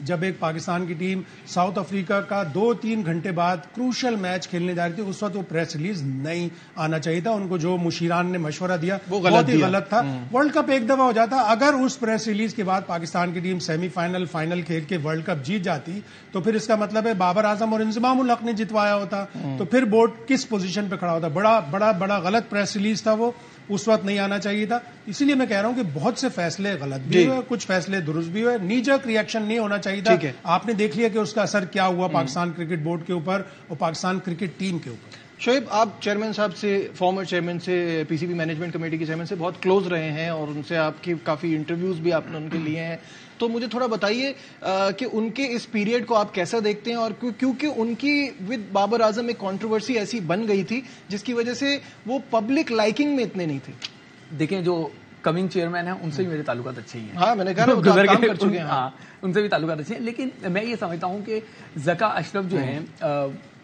جب ایک پاکستان کی ٹیم ساؤتھ افریقہ کا 2-3 گھنٹے بعد کروشل میچ کھیلنے جا رہی تھی, اس وقت وہ پریس ریلیز نہیں آنا چاہیے تھا. ان کو جو مشیران نے مشورہ دیا وہ بہت ہی غلط تھا. ورلڈ کپ ایک دفعہ ہو جاتا, اگر اس پریس ریلیز کے بعد پاکستان کی ٹیم سیمی فائنل کھیل کے ورلڈ کپ جیت جاتی تو پھر اس کا مطلب ہے بابر اعظم اور انضمام الحق نے جتوایا ہوتا, تو پھر بورڈ کس پوزیشن پہ کھڑا ہوتا. بڑا غلط پریس ریلیز تھا, وہ اس وقت نہیں آنا چاہیے تھا. اسی لیے میں کہہ رہا ہوں کہ بہت سے فیصلے غلط بھی ہوئے, کچھ فیصلے درست بھی ہوئے. نیجک ریئیکشن نہیں ہونا چاہیے تھا. آپ نے دیکھ لیا کہ اس کا اثر کیا ہوا پاکستان کرکٹ بورڈ کے اوپر اور پاکستان کرکٹ ٹیم کے اوپر. شعیب, آپ چیئرمین صاحب سے, فارمر چیئرمین سے, پی سی بی مینجمنٹ کمیٹی کے چیئرمین سے بہت کلوز رہے ہیں اور ان سے آپ کی کافی انٹرویوز بھی آپ نے ان کے لیے ہیں, تو مجھے تھوڑا بتائیے کہ ان کے اس پیریڈ کو آپ کیسا دیکھتے ہیں, اور کیونکہ ان کی ود بابر اعظم ایک کنٹروورسی ایسی بن گئی تھی جس کی وجہ سے وہ پبلک لائکنگ میں اتنے نہیں تھے. دیکھیں, جو کمنگ چیئرمین ہیں ان سے بھی میرے تعلقات اچھے ہی ہیں. ہاں, میں نے کہا کام کر چکے ہیں. ہاں, ان سے بھی تعلقات اچھے ہیں, لیکن میں یہ سمجھتا ہوں کہ ذکا اشرف جو ہیں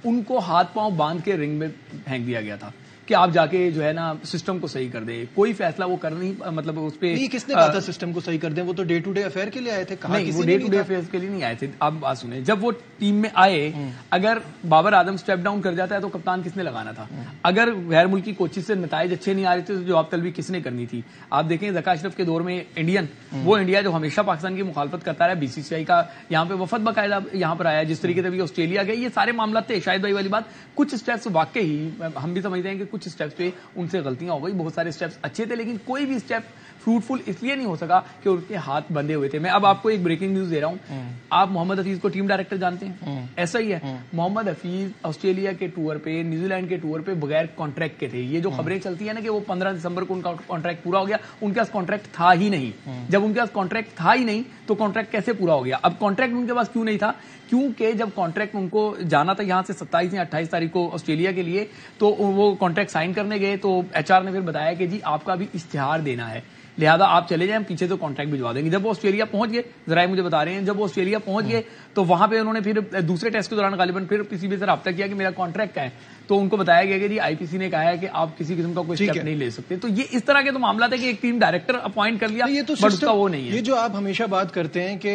ان کو ہاتھ پاؤں باندھ کے رنگ میں پھینک دیا گیا تھا کہ آپ جا کے جو ہے نا سسٹم کو صحیح کر دیں. کوئی فیصلہ وہ کر نہیں, مطلب اس پہ کس نے کہا تھا سسٹم کو صحیح کر دیں؟ وہ تو ڈے ٹو ڈے افیئر کے لیے آئے تھے. نہیں, وہ ڈے ٹو ڈے افیئر کے لیے نہیں آئے تھے. آپ بات سنیں, جب وہ ٹیم میں آئے, اگر بابر اعظم اسٹیپ ڈاؤن کر جاتا ہے تو کپتان کس نے لگانا تھا؟ اگر غیر ملکی کوچز سے نتائج اچھے نہیں آ رہے تھے تو جواب طلبی کس نے کرنی تھی؟ آپ دیکھیں ذکا اشرف کے دور میں انڈین, وہ انڈیا جو ہمیشہ پاکستان کی مخالفت کرتا رہا, بی سی سی آئی کا یہاں پہ وفد باقاعدہ یہاں پر آیا, جس طریقے سے آسٹریلیا گئے, یہ سارے معاملات تھے. شاہد بھائی والی بات, کچھ اسٹیپس واقعی ہم بھی سمجھتے ہیں کہ کچھ اسٹیپس پہ ان سے غلطیاں ہو گئی, بہت سارے اسٹیپس اچھے تھے, لیکن کوئی بھی اسٹیپ فروٹفل اس لیے نہیں ہو سکا کہ ان کے ہاتھ بندھے ہوئے تھے. میں اب آپ کو ایک بریکنگ نیوز دے رہا ہوں. آپ محمد حفیظ کو ٹیم ڈائریکٹر جانتے ہیں؟ ایسا ہی ہے. محمد حفیظ آسٹریلیا کے ٹور پہ, نیوزی لینڈ کے ٹور پہ بغیر کانٹریکٹ کے تھے. یہ جو خبریں چلتی ہیں نا کہ وہ 15 دسمبر کو ان کا کانٹریکٹ پورا ہو گیا, ان کے پاس کانٹریکٹ تھا ہی نہیں. جب ان کے پاس کانٹریکٹ تھا ہی نہیں تو کانٹریکٹ کیسے پورا ہو گیا؟ اب کانٹریکٹ ان کے پاس کیوں نہیں تھا؟ کیونکہ جب کانٹریکٹ ان کو جانا تھا یہاں سے 27 یا 28 تاریخ کو آسٹریلیا کے لیے, تو وہ کانٹریکٹ سائن کرنے گئے تو ایچ آر نے پھر بتایا کہ جی آپ کا بھی اشتہار دینا ہے, لہذا آپ چلے جائیں, پیچھے سے کانٹریکٹ بھجوا دیں گے. جب وہ آسٹریلیا پہنچ گئے, ذرائع مجھے بتا رہے ہیں, جب وہ آسٹریلیا پہنچ گئے تو وہاں پہ انہوں نے پھر دوسرے ٹیسٹ کے دوران غالباً پھر کسی بھی سے رابطہ کیا کہ میرا کانٹریکٹ کا ہے, تو ان کو بتایا گیا کہ جی آئی پی سی نے کہا ہے کہ آپ کسی قسم کا کوئی اسٹیپ نہیں لے سکتے. تو یہ اس طرح کے تو معاملات ہے کہ ایک ٹیم ڈائریکٹر اپوائنٹ کر لیا, یہ تو بٹ اس کا وہ نہیں ہے. یہ جو آپ ہمیشہ بات کرتے ہیں کہ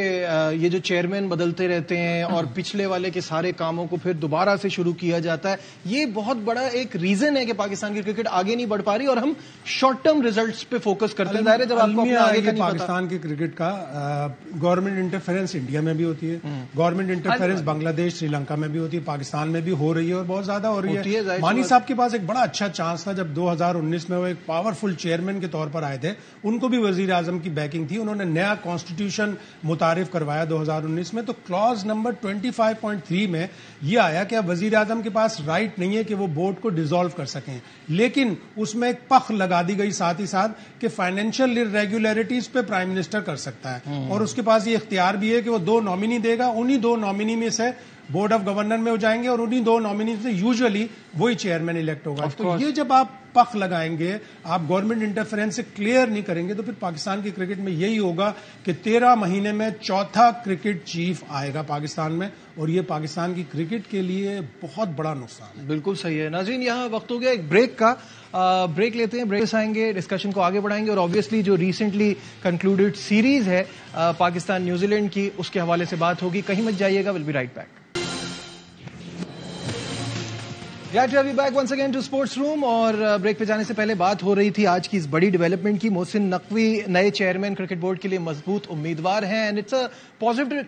یہ جو چیئرمین بدلتے رہتے ہیں اور پچھلے والے کے سارے کاموں کو پھر دوبارہ سے شروع کیا جاتا ہے, یہ بہت بڑا ایک ریزن ہے کہ پاکستان کی کرکٹ آگے نہیں بڑھ پا رہی اور ہم شارٹ ٹرم ریزلٹس پہ فوکس کرتے ہیں. ظاہر ہے جب آپ کو اپنے آگے کا نہیں پتا. پاکستان کی کرکٹ کا گورنمنٹ انٹرفیرنس انڈیا میں بھی ہوتی ہے, گورنمنٹ انٹرفیرنس بنگلہ دیش, سری لنکا میں بھی ہوتی ہے, پاکستان میں بھی ہو رہی ہے اور بہت زیادہ ہو رہی ہے. مانی صاحب کے پاس ایک بڑا اچھا چانس تھا جب 2019 میں وہ ایک پاورفل چیئرمین کے طور پر آئے تھے. ان کو بھی وزیر اعظم کی بیکنگ تھی, انہوں نے نیا کانسٹیٹیوشن متعارف کروایا 2019 میں. تو کلوز نمبر 25.3 میں یہ آیا کہ اب وزیر اعظم کے پاس رائٹ نہیں ہے کہ وہ بورڈ کو ڈیزالو کر سکیں, لیکن اس میں ایک پخ لگا دی گئی ساتھ ہی ساتھ کہ فائنینشیل ریگولیرٹیز پہ پرائم منسٹر کر سکتا ہے, اور اس کے پاس یہ اختیار بھی ہے کہ وہ 2 نامینی دے گا, انہی 2 نامینی میں سے بورڈ آف گورنر میں ہو جائیں گے اور انہی 2 نامینیز سے یوزلی وہی چیئرمین الیکٹ ہوگا. تو یہ جب آپ پخ لگائیں گے, آپ گورنمنٹ انٹرفیرنس سے کلیئر نہیں کریں گے, تو پھر پاکستان کی کرکٹ میں یہی ہوگا کہ 13 مہینے میں چوتھا کرکٹ چیف آئے گا پاکستان میں, اور یہ پاکستان کی کرکٹ کے لیے بہت بڑا نقصان ہے. بالکل صحیح ہے. ناظرین, یہاں وقت ہو گیا ایک بریک کا. بریک لیتے ہیں, بریک سے آئیں گے, ڈسکشن کو آگے بڑھائیں گے, اور آبویسلی جو ریسنٹلی کنکلوڈیڈ سیریز ہے پاکستان نیوزی لینڈ کی, اس کے حوالے سے بات ہوگی. کہیں مت جائیے گا, will be right back. Glad to have you back once again to Sports Room. اور بریک پہ جانے سے پہلے بات ہو رہی تھی آج کی اس بڑی ڈیولپمنٹ کی. محسن نقوی نئے چیئرمین کرکٹ بورڈ کے لیے مضبوط امیدوار ہیں, and it's a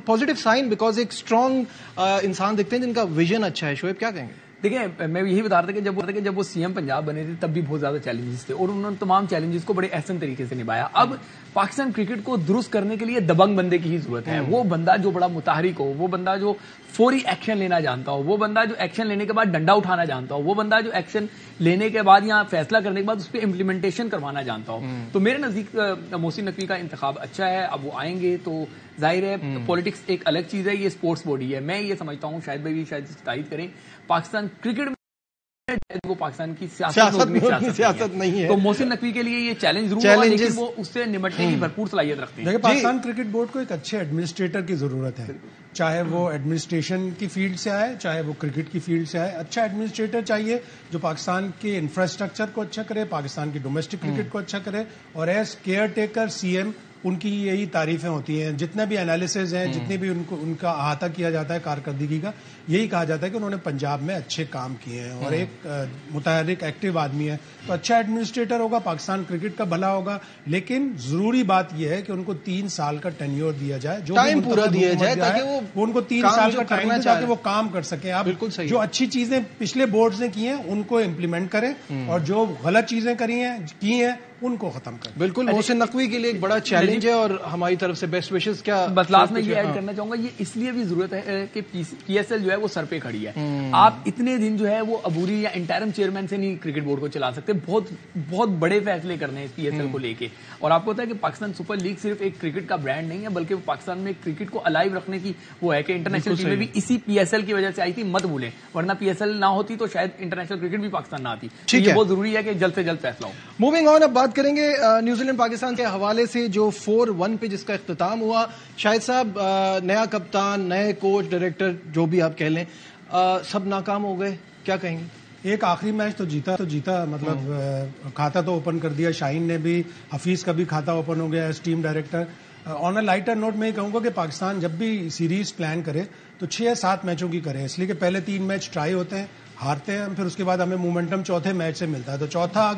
positive sign because ایک اسٹرانگ انسان دکھتے ہیں جن کا ویژن اچھا ہے. شعیب, کیا کہیں گے؟ دیکھیں, میں یہی بتا رہا تھا کہ جب وہ سی ایم پنجاب بنے تھے تب بھی بہت زیادہ چیلنجز تھے, اور انہوں نے تمام چیلنجز کو بڑے احسن طریقے سے نبھایا. اب پاکستان کرکٹ کو درست کرنے کے لیے دبنگ بندے کی ہی ضرورت ہے. وہ بندہ جو بڑا متحرک ہو, وہ بندہ جو فوری ایکشن لینا جانتا ہو, وہ بندہ جو ایکشن لینے کے بعد ڈنڈا اٹھانا جانتا ہو, وہ بندہ جو ایکشن لینے کے بعد یا فیصلہ کرنے کے بعد اس پہ امپلیمنٹیشن کروانا جانتا ہو. تو میرے نزدیک محسن نقوی کا انتخاب اچھا ہے. اب وہ آئیں گے تو ظاہر ہے پولیٹکس ایک الگ چیز ہے, یہ اسپورٹس باڈی ہے. میں یہ سمجھتا ہوں, شاید بھائی بھی شاید تائید کریں, پاکستان کرکٹ وہ پاکستان کی سیاست نہیں ہے. تو محسن نقوی کے لیے یہ چیلنج ضرور ہے, لیکن وہ اس سے نمٹنے کی بھرپور صلاحیت رکھتے ہیں. دیکھیں, پاکستان کرکٹ بورڈ کو ایک اچھے ایڈمنسٹریٹر کی ضرورت ہے, چاہے وہ ایڈمنسٹریشن کی فیلڈ سے آئے, چاہے وہ کرکٹ کی فیلڈ سے آئے. اچھا ایڈمنسٹریٹر چاہیے جو پاکستان کے انفراسٹرکچر کو اچھا کرے, پاکستان کی ڈومیسٹک کرکٹ کو اچھا کرے, اور as caretaker C M ان کی یہی تعریفیں ہوتی ہیں. جتنے بھی انالیسز ہیں, جتنے بھی ان کا احاطہ کیا جاتا ہے کارکردگی کا, یہی کہا جاتا ہے کہ انہوں نے پنجاب میں اچھے کام کیے ہیں اور ایک متحرک ایکٹیو آدمی ہے, تو اچھا ایڈمنسٹریٹر ہوگا, پاکستان کرکٹ کا بھلا ہوگا. لیکن ضروری بات یہ ہے کہ ان کو 3 سال کا ٹینیور دیا جائے, جو ٹائم پورا دیا جائے تاکہ وہ ان کو 3 سال کا ٹائم دے تاکہ وہ کام کر سکیں. آپ جو اچھی چیزیں پچھلے بورڈز نے کی ہیں ان کو امپلیمنٹ کریں اور جو غلط چیزیں کی ہیں ان کو ختم کریں. بالکل. محسن نقوی کے لیے ایک بڑا چیلنج ہے اور ہماری طرف سے بیسٹ وشز. کیا بس لاسٹ میں یہ ایڈ کرنا چاہوں گا, یہ اس لیے بھی ضرورت ہے کہ پی ایس ایل جو ہے وہ سر پہ کھڑی ہے. آپ اتنے دن جو ہے وہ عبوری یا انٹرم چیئرمین سے نہیں کرکٹ بورڈ کو چلا سکتے. بہت بڑے فیصلے کرنے ہیں اس پی ایس ایل کو لے کے. اور آپ کو پتا ہے کہ پاکستان سپر لیگ صرف ایک کرکٹ کا برانڈ نہیں ہے, بلکہ وہ پاکستان میں کرکٹ کو الائیو رکھنے کی وہ ہے کہ انٹرنیشنل ٹیمیں بھی اسی پی ایس ایل کی وجہ سے آئی تھی, مت بھولیں. ورنہ پی ایس ایل نہ ہوتی تو شاید انٹرنیشنل کرکٹ بھی پاکستان نہ آتی. یہ بہت ضروری ہے کہ جلد سے جلد فیصلہ ہو. موونگ آن, اب بات کریں گے نیوزی لینڈ پاکستان کے حوالے سے جو 4-1 پہ جس کا اختتام ہوا. شاہد صاحب, نیا کپتان, نئے کوچ, ڈائریکٹر, جو بھی آپ کہہ لیں, سب ناکام ہو گئے, کیا کہیں گے؟ ایک آخری میچ تو جیتا مطلب کھاتا تو اوپن کر دیا. شاہین نے بھی, حفیظ کا بھی کھاتا اوپن ہو گیا ایز ٹیم ڈائریکٹر. آن اے لائٹر نوٹ میں یہ کہوں گا کہ پاکستان جب بھی سیریز پلان کرے تو 6-7 میچوں کی کرے, اس لیے کہ پہلے 3 میچ ٹرائی ہوتے ہیں, ہارتے ہیں, پھر اس کے بعد ہمیں مومنٹم چوتھے میچ سے ملتا ہے. تو چوتھا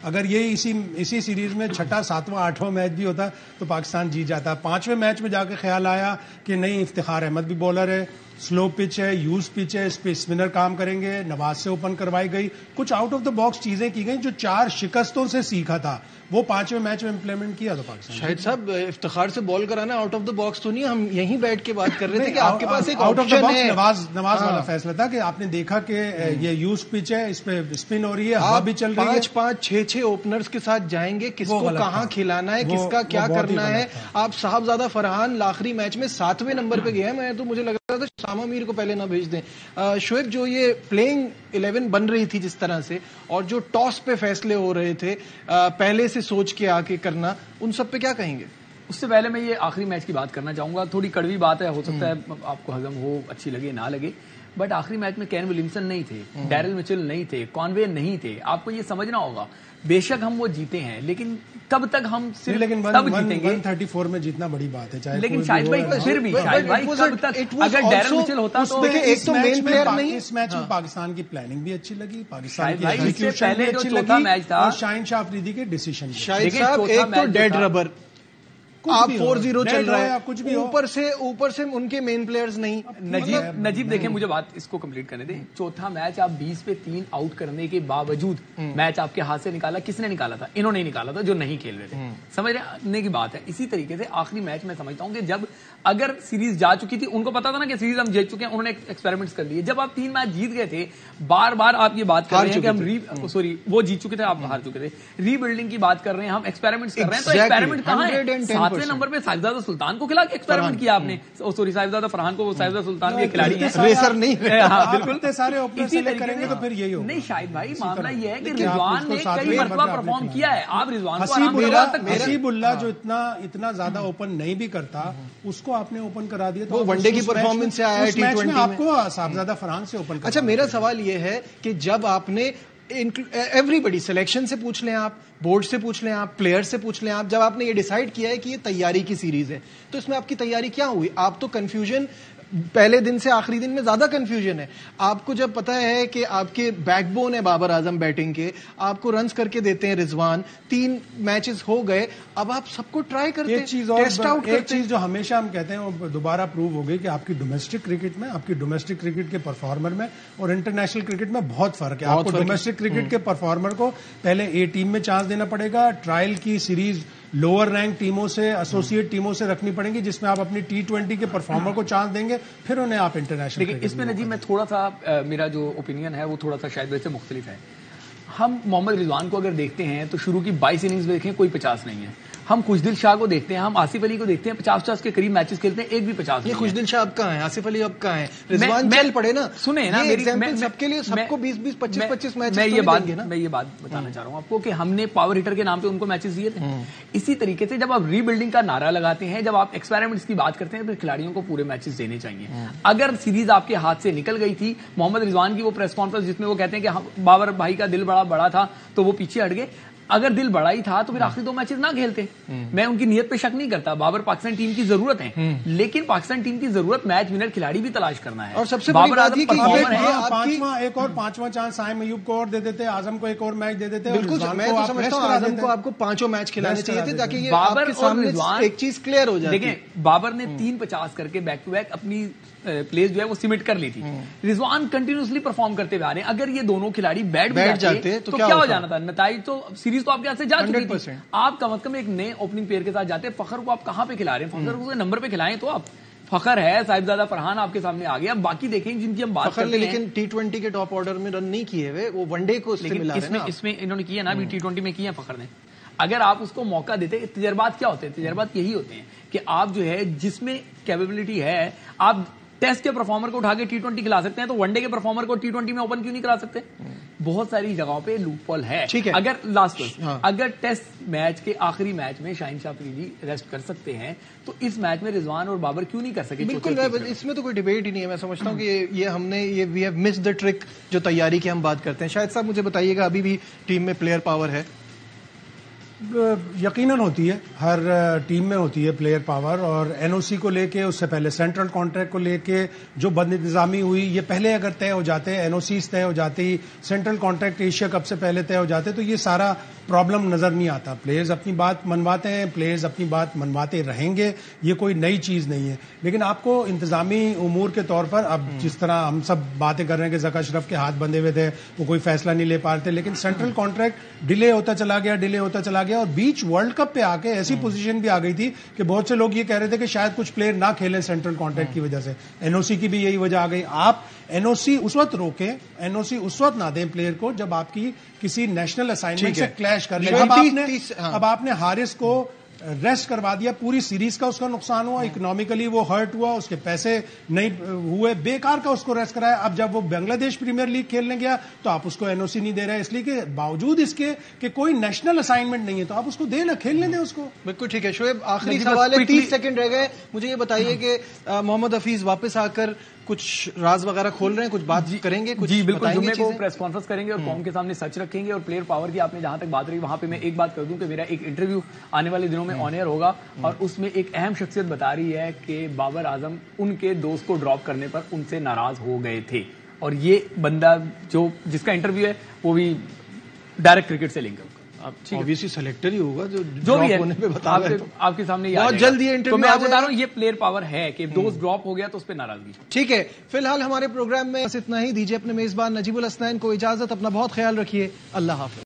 اگر یہی اسی سیریز میں 6واں 7واں 8واں میچ بھی ہوتا تو پاکستان جیت جاتا. 5ویں میچ میں جا کے خیال آیا کہ نہیں, افتخار احمد بھی بولر ہے, سلو پچ ہے, یوز پچ ہے, اس پہ اسپنر کام کریں گے, نواز سے اوپن کروائی گئی, کچھ آؤٹ آف دا باکس چیزیں کی گئی جو 4 شکستوں سے سیکھا تھا وہ 5ویں میچ میں امپلیمنٹ کیا. تو پاکستان شاہد صاحب, افتخار سے بال کرانا آؤٹ آف دا باکس تو نہیں, ہم یہیں بیٹھ کے بات کر رہے تھے کہ آپ کے پاس ایک آؤٹ آف دا آپشن ہے. نواز والا فیصلہ تھا کہ آپ نے دیکھا کہ یہ یوز پچ ہے, اس پہ اسپن ہو رہی ہے, ہوا بھی چل رہی ہے. 5-5 6-6 اوپنرز کے ساتھ جائیں گے, کس کو کہاں کھلانا ہے, کس کا کیا کرنا ہے. آپ صاحبزادہ فرحان آخری میچ میں 7ویں نمبر پہ گئے. میں تو مجھے لگ رہا تھا ساما میر کو پہلے نہ بھیج دیں. شعیب, جو یہ پلینگ 11 بن رہی تھی جس طرح سے, اور جو ٹاس پہ فیصلے ہو رہے تھے پہلے سے سوچ کے آ کے کرنا, ان سب پہ کیا کہیں گے؟ اس سے پہلے میں یہ آخری میچ کی بات کرنا چاہوں گا. تھوڑی کڑوی بات ہے, ہو سکتا ہے آپ کو ہضم ہو, اچھی لگے نہ لگے, بٹ آخری میچ میں کین ولیمسن نہیں تھے, ڈیرل مچل نہیں تھے, کانوے نہیں تھے. آپ کو یہ سمجھنا ہوگا, بے شک ہم وہ جیتے ہیں, لیکن کب تک ہم صرف تب جیتیں گے. 134 میں جیتنا بڑی بات ہے. لیکن شاہد بھائی پھر بھی شاہد بھائی کب تک, اگر ڈیرل مچل ہوتا تو ایک تو مین پلیئر نہیں. اس میچ میں پاکستان کی پلاننگ بھی اچھی لگی, پاکستان کی ایگزیکیوشن بھی اچھی لگی, اور شاہین شاہ افریدی کے ڈیسیژن. شاہد صاحب, ایک تو ڈیڈ ربر, آپ 4-0 چل رہا ہے, کچھ بھی اوپر سے ان کے مین پلیئرز نہیں. نجیب دیکھیں, مجھے بات اس کو کمپلیٹ کرنے دیں. چوتھا میچ آپ 20 پہ 3 آؤٹ کرنے کے باوجود میچ آپ کے ہاتھ سے نکالا, کس نے نکالا تھا؟ انہوں نے نکالا تھا جو نہیں کھیل رہے تھے. سمجھنے کی بات ہے. اسی طریقے سے آخری میچ میں سمجھتا ہوں کہ جب اگر سیریز جا چکی تھی, ان کو پتا تھا نا کہ سیریز ہم جیت چکے ہیں, انہوں نے ایکسپیریمنٹس کر لیے. جب آپ 3 میچ جیت گئے تھے, بار بار آپ یہ بات کر رہے ہیں کہ ہم وہ جیت چکے تھے, آپ ہار چکے تھے, ری بلڈنگ کی بات کر رہے ہیں, ہم ایکسپیریمنٹس کر رہے ہیں. تو ایکسپیریمنٹ کہاں ہے؟ 7ویں نمبر پہ صاحبزادہ سلطان کو کھلا کے ایکسپیریمنٹ کیا آپ نے. سوری, صاحبزادہ فرحان کو, صاحبزادہ سلطان کے کھلاڑی ہیں, ریسر نہیں. بالکل سارے اسی کریں گے تو پھر یہی ہوگا. نہیں شاہد بھائی, معاملہ یہ ہے کہ رضوان نے کئی مرتبہ پرفارم کیا ہے. آپ رضوان حسیب اللہ جو اتنا زیادہ اوپن نہیں بھی کرتا, اس کو آپ نے اوپن کرا دیا. وہ ون ڈے کی پرفارمنس سے آیا ہے, T20 میں آپ کو صاحبزادہ فرحان سے اوپن. اچھا, میرا سوال یہ ہے کہ جب آپ نے ایوری بڈی, سلیکشن سے پوچھ لیں آپ, بورڈ سے پوچھ لیں آپ, پلیئر سے پوچھ لیں آپ, جب آپ نے یہ ڈیسائیڈ کیا ہے کہ یہ تیاری کی سیریز ہے, تو اس میں آپ کی تیاری کیا ہوئی؟ آپ تو کنفیوژن پہلے دن سے آخری دن میں زیادہ کنفیوژن ہے. آپ کو جب پتا ہے کہ آپ کے بیک بون ہے بابر اعظم بیٹنگ کے, آپ کو رنز کر کے دیتے ہیں رضوان, 3 میچز ہو گئے, اب آپ سب کو ٹرائی کرتے ہیں, ٹیسٹ آؤٹ کرتے ہیں. ایک چیز جو ہمیشہ ہم کہتے ہیں وہ دوبارہ پروو ہو گئی کہ آپ کی ڈومیسٹک کرکٹ میں, آپ کی ڈومیسٹک کرکٹ کے پرفارمر میں اور انٹرنیشنل کرکٹ میں بہت فرق ہے. آپ کو ڈومیسٹک کرکٹ کے پرفارمر کو پہلے اے ٹیم میں چانس دینا پڑے گا, ٹرائل کی سیریز لوور رینک ٹیموں سے, ایسوسیٹ ٹیموں سے رکھنی پڑیں گی, جس میں آپ اپنی T20 کے پرفارمر کو چانس دیں گے, پھر انہیں آپ انٹرنیشنل. لیکن اس میں نجیب میں تھوڑا سا, میرا جو اوپینین ہے وہ تھوڑا سا شاید سے مختلف ہے. ہم محمد رضوان کو اگر دیکھتے ہیں تو شروع کی 22 اننگز میں دیکھیں کوئی 50 نہیں ہے. ہم خوشدل شاہ کو دیکھتے ہیں, ہم آصف علی کو دیکھتے ہیں, 50 کے قریب میچز کھیلتے ہیں, ایک بھی 50 نہیں. یہ خوشدل شاہ اب کہاں ہے, آصف علی اب کہاں ہے, رضوان چل پڑے نا. سنیں نا, سب کے لیے سب کو 20-20 25 میچز. میں یہ بات بتانا چاہ رہا ہوں آپ کو کہ ہم نے پاور ہیٹر کے نام پہ ان کو میچز دیے تھے. اسی طریقے سے جب آپ ری بلڈنگ کا نعرہ لگاتے ہیں, جب آپ ایکسپیریمنٹس کی بات کرتے ہیں, تو کھلاڑیوں کو پورے میچز دینے چاہیے. اگر سیریز آپ کے ہاتھ سے نکل گئی تھی, محمد رضوان کی وہ پریس کانفرنس جس میں وہ کہتے ہیں کہ بابر بھائی کا دل بڑا تھا تو وہ پیچھے ہٹ گئے, اگر دل بڑا ہی تھا تو پھر آخری 2 میچز نہ کھیلتے. میں ان کی نیت پہ شک نہیں کرتا. بابر پاکستان ٹیم کی ضرورت ہے, لیکن پاکستان ٹیم کی ضرورت میچ ونر کھلاڑی بھی تلاش کرنا ہے. اور سب سے بڑی بات یہ ایک اور 5واں چانس سائم ایوب کو اور دے دیتے, اعظم کو ایک اور میچ دے دیتے. بالکل, میں تو سمجھتا ہوں اعظم کو آپ کو 5 میچ کھلانے چاہیے تھے تاکہ یہ بابر کے سامنے ایک چیز کلیئر ہو جائے. دیکھیں بابر نے 3-50 کر کے بیک ٹو بیک اپنی پلیز جو ہے وہ سیمٹ کر لی تھی. رضوان کنٹینیوسلی پرفارم کرتے ہوئے آ رہے ہیں. اگر یہ دونوں کھلاڑی بیٹھ جاتے تو کیا ہو جانا تھا؟ نتائج تو سیریز تو آپ کے ہاتھ سے جا چکی تھی. آپ کم از کم ایک نئے اوپننگ پیئر کے ساتھ جاتے. فخر کو آپ کہاں پہ کھلا رہے ہیں؟ فخر کو نمبر پہ کھلائیں تو آپ. فخر ہے, صاحبزادہ فرحان آپ کے سامنے آ گیا. باقی دیکھیں جن کی ہم بات کرتے ہیں, لیکن T20 کے ٹاپ آرڈر میں رن نہیں کیے ہوئے, وہ ون ڈے کو اس میں انہوں نے کیا نا, ابھی T20 میں کیا فخر نے. اگر آپ اس کو موقع دیتے, تجربات کیا ہوتے ہیں؟ تجربات یہی ہوتے ہیں کہ آپ جو ہے جس میں کیپیبلٹی ہے, آپ ٹیسٹ کے پرفارمر کو اٹھا کے T20 کھلا سکتے ہیں, تو ون ڈے کے پرفارمر کو T20 میں اوپن کیوں نہیں کرا سکتے؟ بہت ساری جگہوں پہ لوپ ہول ہے. اگر اگر ٹیسٹ میچ کے آخری میچ میں شاہین شاہ افریدی ریسٹ کر سکتے ہیں تو اس میچ میں رضوان اور بابر کیوں نہیں کر سکے؟ بالکل, اس میں تو کوئی ڈیبیٹ ہی نہیں ہے. میں سمجھتا ہوں کہ یہ ہم نے we have missed the trick جو تیاری کی ہم بات کرتے ہیں. شاید صاحب مجھے بتائیے گا, ابھی بھی ٹیم میں پلیئر پاور ہے؟ یقیناً ہوتی ہے, ہر ٹیم میں ہوتی ہے پلیئر پاور. اور این او سی کو لے کے, اس سے پہلے سینٹرل کانٹریکٹ کو لے کے جو بد انتظامی ہوئی, یہ پہلے اگر طے ہو جاتے, این او سیز طے ہو جاتی, سینٹرل کانٹریکٹ ایشیا کپ سے پہلے طے ہو جاتے, تو یہ سارا پرابلم نظر نہیں آتا. پلیئرز اپنی بات منواتے ہیں, پلیئرز اپنی بات منواتے رہیں گے, یہ کوئی نئی چیز نہیں ہے. لیکن آپ کو انتظامی امور کے طور پر, اب جس طرح ہم سب باتیں کر رہے ہیں کہ زکا اشرف کے ہاتھ بندھے ہوئے تھے, وہ کوئی فیصلہ نہیں لے پا رہے تھے, لیکن سینٹرل کانٹریکٹ ڈیلے ہوتا چلا گیا, اور بیچ ورلڈ کپ پہ آ کے ایسی پوزیشن بھی آ گئی تھی کہ بہت سے لوگ یہ کہہ رہے تھے کہ شاید کچھ پلیئر نہ کھیلیں سینٹرل کانٹریکٹ کی وجہ سے. این او سی کی بھی یہی وجہ آ گئی. آپ این او سی اس وقت روکیں, این او سی اس وقت نہ دیں پلیئر کو جب آپ کی کسی نیشنل اسائنمنٹ سے کلیش کر لیں. اب آپ نے حارث کو ریسٹ کروا دیا, پوری سیریز کا اس کا نقصان ہوا, اکنامیکلی وہ ہرٹ ہوا, اس کے پیسے نہیں ہوئے, بیکار کا اس کو ریسٹ کرایا. اب جب وہ بنگلہ دیش پریمیئر لیگ کھیلنے گیا تو آپ اس کو این او سی نہیں دے رہے, اس لیے کہ باوجود اس کے کہ کوئی نیشنل اسائنمنٹ نہیں ہے, تو آپ اس کو دے نا, کھیلنے دیں اس کو. بالکل ٹھیک ہے. شعیب, آخری سوال ہے, 30 سیکنڈ رہ گئے. مجھے یہ بتائیے کہ محمد حفیظ واپس آ کر کچھ راز وغیرہ کھول رہے ہیں, کچھ بات کریں گے؟ جی بالکل, جمعے کو پریس کانفرنس کریں گے اور قوم کے سامنے سچ رکھیں گے. اور پلیئر پاور کی آپ نے جہاں تک بات رہی, وہاں پہ میں ایک بات کر دوں کہ میرا ایک انٹرویو آنے والے دنوں میں آن ایئر ہوگا, اور اس میں ایک اہم شخصیت بتا رہی ہے کہ بابر اعظم ان کے دوست کو ڈراپ کرنے پر ان سے ناراض ہو گئے تھے. اور یہ بندہ جس کا انٹرویو ہے وہ بھی ڈائریکٹ کرکٹ سے لنک ہے. obviously سلیکٹر ہی ہوگا جو بھی ہے, آپ کے سامنے بہت جلد یہ انٹرویو. میں آپ بتا رہا ہوں یہ پلیئر پاور ہے کہ دوست ڈراپ ہو گیا تو اس پہ ناراضگی. ٹھیک ہے, فی الحال ہمارے پروگرام میں بس اتنا ہی. دیجیے اپنے میزبان نجیب الحسنین کو اجازت. اپنا بہت خیال رکھیے. اللہ حافظ.